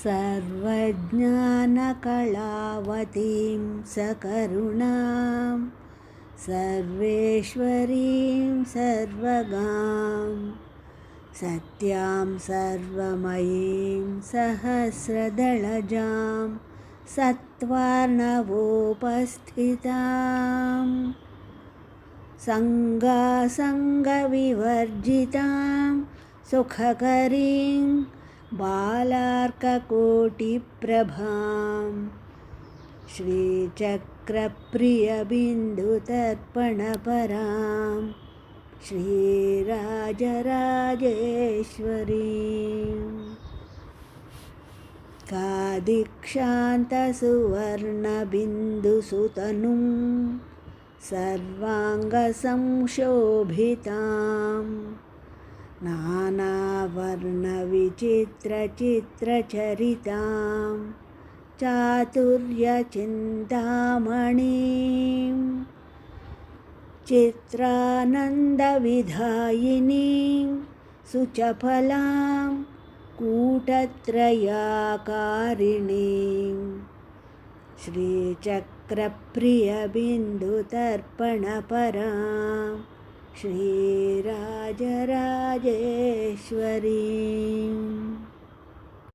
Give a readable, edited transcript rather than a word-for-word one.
सर्वज्ञानकलावतीं सकरुणां सर्वेश्वरीं सर्वगां सत्यां सर्वमयीं सहस्रदलजां सत्त्वार्णवोपस्थितां सङ्गासङ्गविवर्जितां सुखकरीं बालार्ककोटिप्रभां श्रीचक्रप्रियबिन्दुतर्पणपरां श्रीराजराजेश्वरीं कादिक्षान्तसुवर्णबिन्दुसुतनुं सर्वाङ्गसंशोभितां नानावर्णविचित्रचित्रचरितां चातुर्यचिन्तामणिं चित्रानन्दविधायिनीं सुचपलां कूटत्रयाकारिणीं श्रीचक्रप्रियबिन्दुतर्पणपरां श्रीराजराजेश्वरीम्।